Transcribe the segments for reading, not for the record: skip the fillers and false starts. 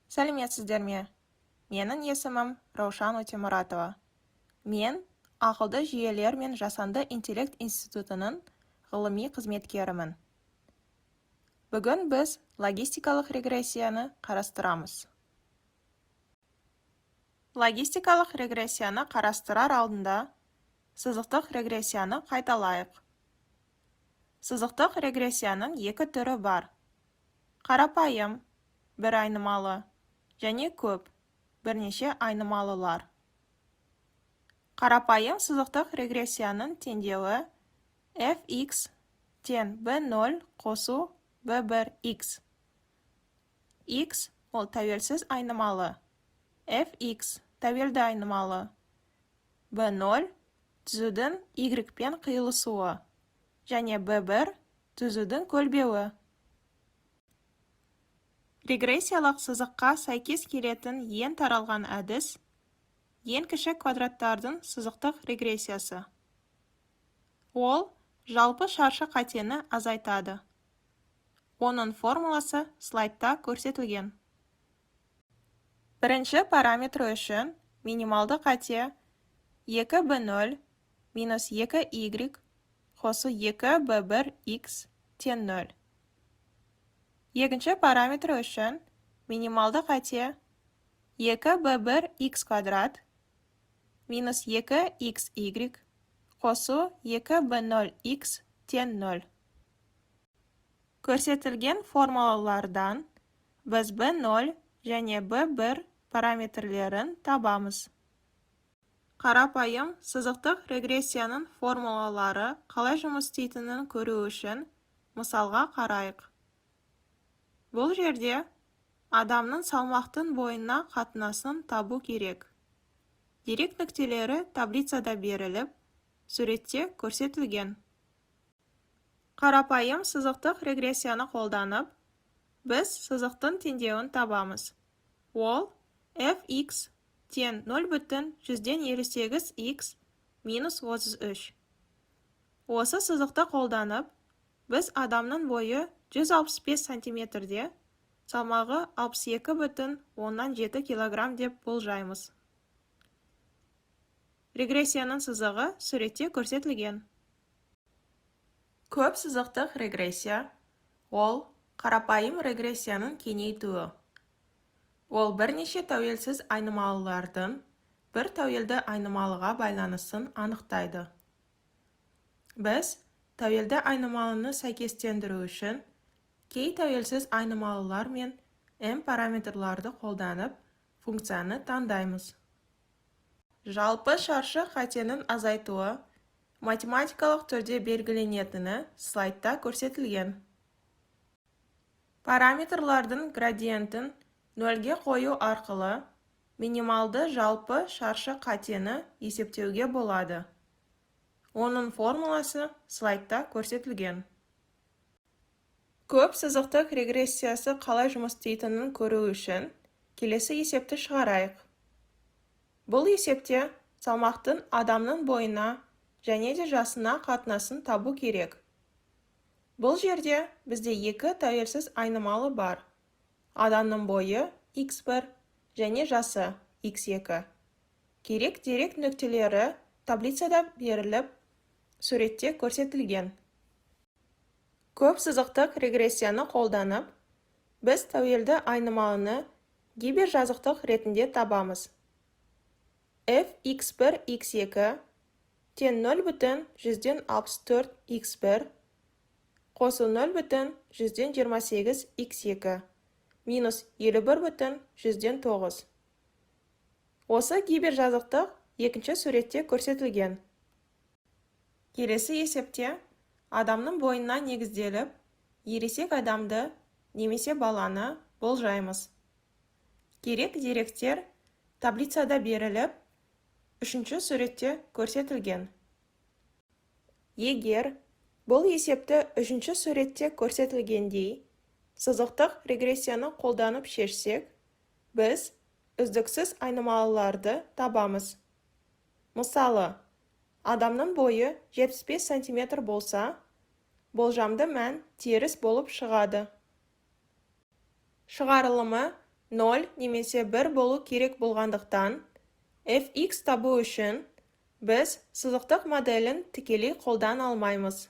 Сәлеметсіздер ме? Менің есімім Раушан Өтемұратова. Мен ақылды жүйелер мен жасанды интеллект институтының ғылыми қызметкерімін. Бүгін біз логистикалық регрессияны қарастырамыз. Логистикалық регрессияны қарастырар алдында сызықтық регрессияны қайталайық. Сызықтық регрессияның екі түрі бар. Қарапайым, бір айнымалы, және көп, бірнеше айнымалылар. Қарапайым сызықтық регрессияның теңдеуі fx тен b0 қосу b1x. X ол тәуелсіз айнымалы, fx тәуелді айнымалы, b0 түзудің y-пен қиылысуы, және b1 түзудің көлбеуі. Регрессиялық сызыққа сәйкес келетін ең таралған әдіс ең кіші квадраттардың сызықтық регрессиясы. Ол жалпы шаршы қатені азайтады. Оның формуласы слайдта көрсетілген. Бірінші параметрі үшін минималды қате 2b0 минус 2y қосу 2b1x тен 0. Екінші параметрі үшін минималды қате 2b1x квадрат минус 2xy қосу 2b0x тен 0. Көрсетілген формулалардан біз b0 және b1 параметрлерін табамыз. Қарапайым сызықтық регрессияның формулалары қалай жұмыс істейтінін көру үшін мысалға қарайық. Бұл жерде адамның салмақтың бойына қатынасын табу керек. Дерек нүктелері таблицада беріліп, суретте көрсетілген. Қарапайым сызықтық регрессияны қолданып, біз сызықтың теңдеуін табамыз. Ол fx тен 0,158x минус 33. Осы сызықты қолданып, біз адамның бойы 165 сантиметрде, салмағы 62,7 килограмм деп болжаймыз. Регрессияның сызығы суретте көрсетілген. Көп сызықтық регрессия ол қарапайым регрессияның кеңейтуі. Ол бірнеше тәуелсіз айнымалылардың бір тәуелді айнымалыға байланысын анықтайды. Біз тәуелді айнымалыны сәйкестендіру үшін кей тәуелсіз айнымалылар мен m параметрларды қолданып функцияны таңдаймыз. Жалпы шаршы қатенің азайтуы математикалық түрде белгіленетіні слайдта көрсетілген. Параметрлардың градиентін нөлге қою арқылы минималды жалпы шаршы қатені есептеуге болады. Оның формуласы слайдта көрсетілген. Көп сызықтық регрессиясы қалай жұмыс істейтінін көру үшін келесі есепті шығарайық. Бұл есепте салмақтың адамның бойына және де жасына қатынасын табу керек. Бұл жерде бізде екі тәуелсіз айнымалы бар. Адамның бойы x1 және жасы x2. Керек дерек нүктелері таблицада беріліп, суретте көрсетілген. Көп сызықтық регрессияны қолданып, біз тәуелді айнымалыны гипержазықтық ретінде табамыз. fx1 x2 тен 0,164x1 қосу 0,128x2 минус 51,9. Осы гипержазықтық екінші суретте көрсетілген. Келесі есепте адамның бойына негізделіп, ересек адамды немесе баланы болжаймыз. Керек деректер таблицада беріліп, үшінші суретте көрсетілген. Егер бұл есепті үшінші суретте көрсетілгендей, сызықтық регрессияны қолданып шешсек, біз үздіксіз айнымалыларды табамыз. Мысалы, адамның бойы 75 сантиметр болса, болжамды мән теріс болып шығады. Шығарылымы 0 немесе 1 болу керек болғандықтан, fx табу үшін біз сызықтық моделін тікелей қолдан алмаймыз.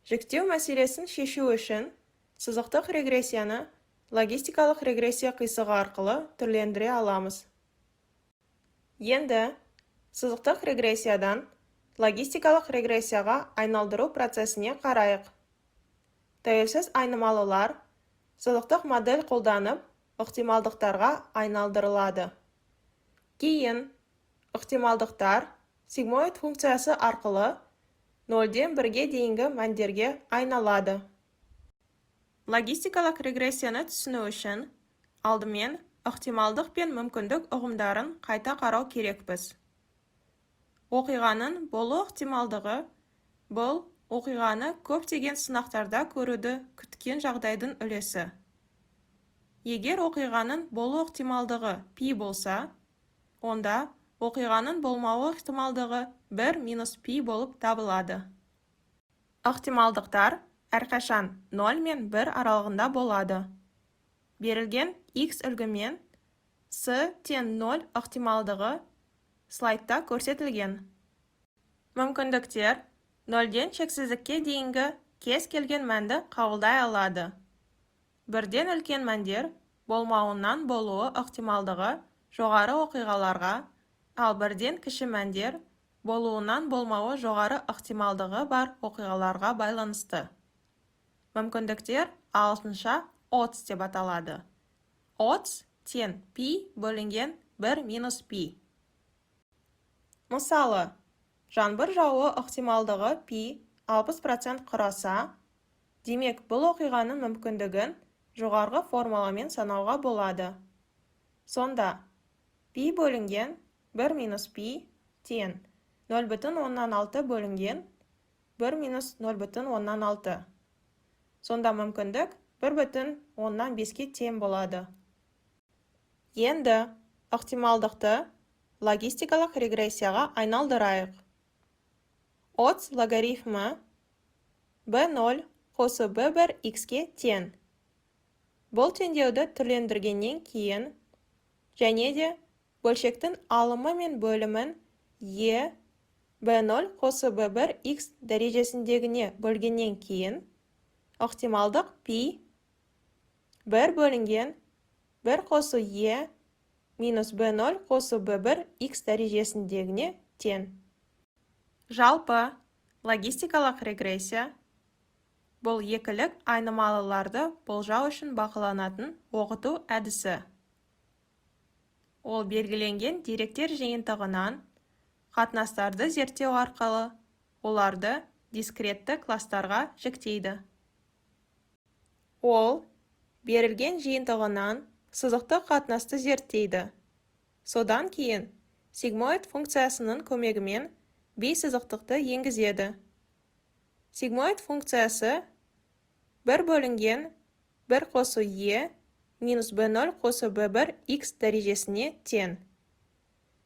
Жіктеу мәселесін шешу үшін сызықтық регрессияны логистикалық регрессия қисығы арқылы түрлендіре аламыз. Енді сызықтық регрессиядан логистикалық регрессияға айналдыру процесіне қарайық. Тәуелсіз айнымалылар сызықтық модель қолданып ықтималдықтарға айналдырылады. Кейін ықтималдықтар сигмоид функциясы арқылы 0-ден 1-ге дейінгі мәндерге айналады. Логистикалық регрессияны түсіну үшін алдымен ықтималдық пен мүмкіндік ұғымдарын қайта қарау керекпіз. Оқиғаның болу ықтималдығы бұл оқиғаны көптеген сынақтарда көруді күткен жағдайдың үлесі. Егер оқиғаның болу ықтималдығы пи болса, онда оқиғаның болмауы ықтималдығы 1 - пи болып табылады. Ықтималдықтар әрқашан 0 мен 1 аралығында болады. Берілген x үлгімен с тен 0 ықтималдығы слайдта көрсетілген. Мүмкіндіктер 0-ден шексіздікке дейінгі кез келген мәнді қабылдай алады. 1-ден үлкен мәндер болмауынан болуы ықтималдығы жоғары оқиғаларға, ал 1-ден кіші мәндер болуынан болмауы жоғары ықтималдығы бар оқиғаларға байланысты. Мүмкіндіктер ағылшынша odds деп аталады. Odds тен пи бөлінген 1 - пи. Мысалы, жаңбыр жауы ықтималдығы пи 60% құраса, демек бұл оқиғаның мүмкіндігін жоғарғы формуламен санауға болады. Сонда, пи бөлінген 1 - пи тен 0,6 бөлінген 1 - 0,6. Сонда мүмкіндік 1,5-ке тең болады. Енді ықтималдықты логистикалық регрессияға айналдырайық. Odds логарифмі b0 қосы b1 x-ке тең. Бұл теңдеуді түрлендіргеннен кейін және де бөлшектің алымы мен бөлімін e b0 қосы b1 x дәрежесіндегіне бөлгеннен кейін ықтималдық пи 1 бөлінген 1 қосы e минус b0 қосы b1 x дәрежесіндегіне тең. Жалпы логистикалық регрессия бұл екілік айнымалыларды болжау үшін бақыланатын оқыту әдісі. Ол белгіленген деректер жиынтығынан қатынастарды зерттеу арқылы оларды дискретті кластарға жіктейді. Ол берілген жиынтығынан сызықтық қатынасты зерттейді. Содан кейін сигмоид функциясының көмегімен бейсызықтықты енгізеді. Сигмоид функциясы 1 бөлінген 1 қосы e минус b0 қосы b1 x дәрежесіне тең.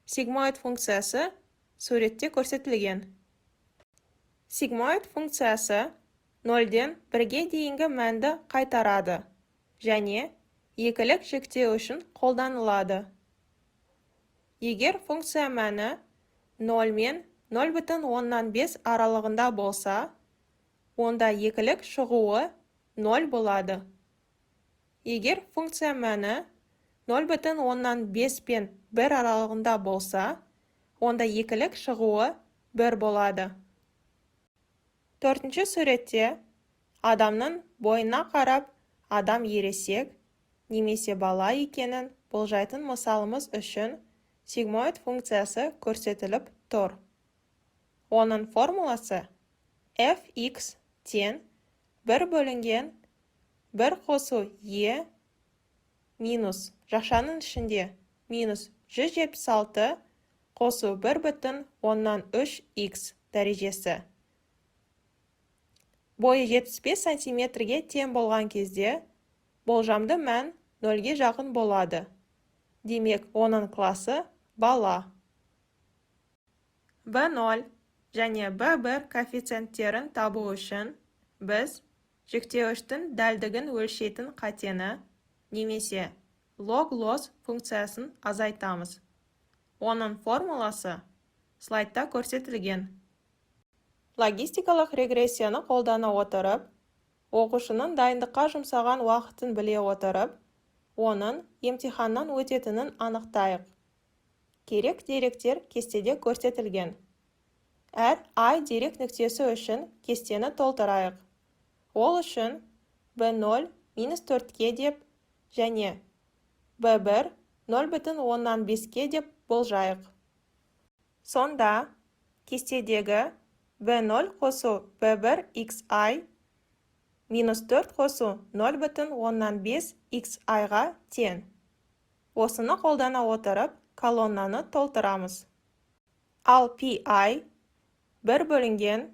Сигмоид функциясы суретте көрсетілген. Сигмоид функциясы 0-ден 1-ге дейінгі мәнді қайтарады және екілік жіктеу үшін қолданылады. Егер функция мәні 0 мен 0,5 аралығында болса, онда екілік шығуы 0 болады. Егер функция мәні 0,5 пен 1 аралығында болса, онда екілік шығуы 1 болады. Төртінші суретте адамның бойына қарап адам ересек немесе бала екенін болжайтын мысалымыз үшін сигмоид функциясы көрсетіліп тұр. Оның формуласы fx тең 1 бөлінген 1 қосу e минус жақшаның ішінде минус 176 қосу 1,3 x дәрежесі. Бойы 75 сантиметрге тең болған кезде болжамды мән 0-ге жақын болады. Демек, оның класы бала. b0 және b1 коэффициенттерін табу үшін біз жіктеуіштің дәлдігін өлшейтін қатені немесе log-loss функциясын азайтамыз. Оның формуласы слайдта көрсетілген. Логистикалық регрессияны қолдана отырып, оқушының дайындыққа жұмсаған уақытын біле отырып, оның емтиханнан өтетінін анықтайық. Керек деректер кестеде көрсетілген. Әр ай дерек нүктесі үшін кестені толтырайық. Ол үшін B0 - 4-ке деп және B1 0,5-ке деп болжайық. Сонда кестедегі B0 қосу B1 xi -4 қосу 0,5 xi-ға тең. Осыны қолдана отырып, колоннаны толтырамыз. Ал pi 1 бөлінген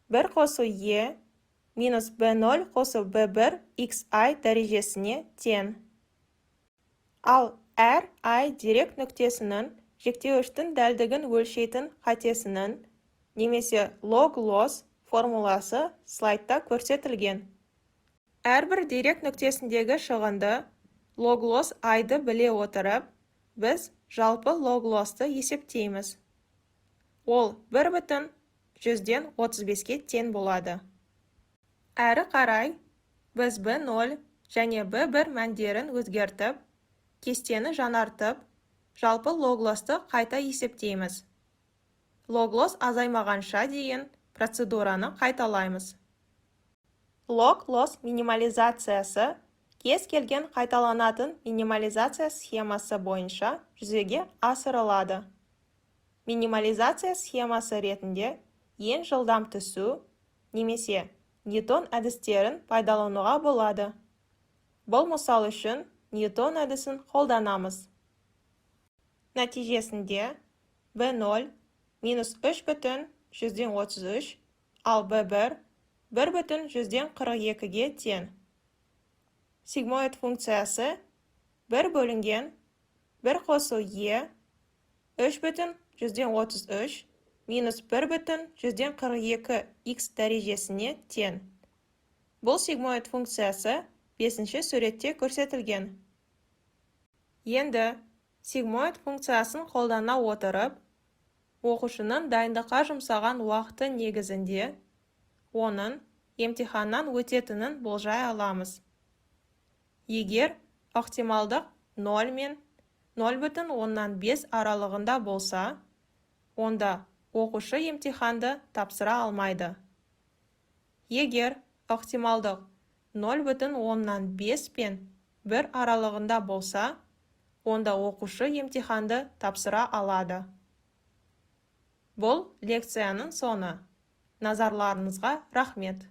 1 қосу e минус B0 қосу B1 xi дәрежесіне тең. Ал әр ай дерек нүктесінің жіктеуіштің дәлдігін өлшейтін қатесінің немесе log-loss формуласы слайдта көрсетілген. Әрбір дерек нүктесіндегі шығынды log-loss айды біле отырып, біз жалпы log-lossты есептейміз. Ол 1/135-ке тең болады. Әрі қарай, біз B0 және B1 мәндерін өзгертіп, кестені жаңартып, жалпы log-lossты қайта есептейміз. Log-loss азаймағанша дейін процедураны қайталаймыз. Log-loss минимализациясы кез келген қайталанатын минимализация схемасы бойынша жүзеге асырылады. Минимализация схемасы ретінде ең жылдам түсу немесе Ньютон әдістерін пайдалануға болады. Бұл мысал үшін Ньютон әдісін қолданамыз. Нәтижесінде B0 -3,33, ал B1 1,42-ге тең. Сигмоид функциясы 1 бөлінген 1 қосу e 3,33 минус 1,42 x дәрежесіне тең. Бұл сигмоид функциясы 5-ші суретте көрсетілген. Енді сигмоид функциясын қолдана отырып, оқушының дайындыққа жұмсаған уақыты негізінде оның емтиханнан өтетінін болжай аламыз. Егер ықтималдық 0 мен 0,5 аралығында болса, онда оқушы емтиханды тапсыра алмайды. Егер ықтималдық 0,5 пен 1 аралығында болса, онда оқушы емтиханды тапсыра алады. Бұл лекцияның соңы. Назарларыңызға рахмет.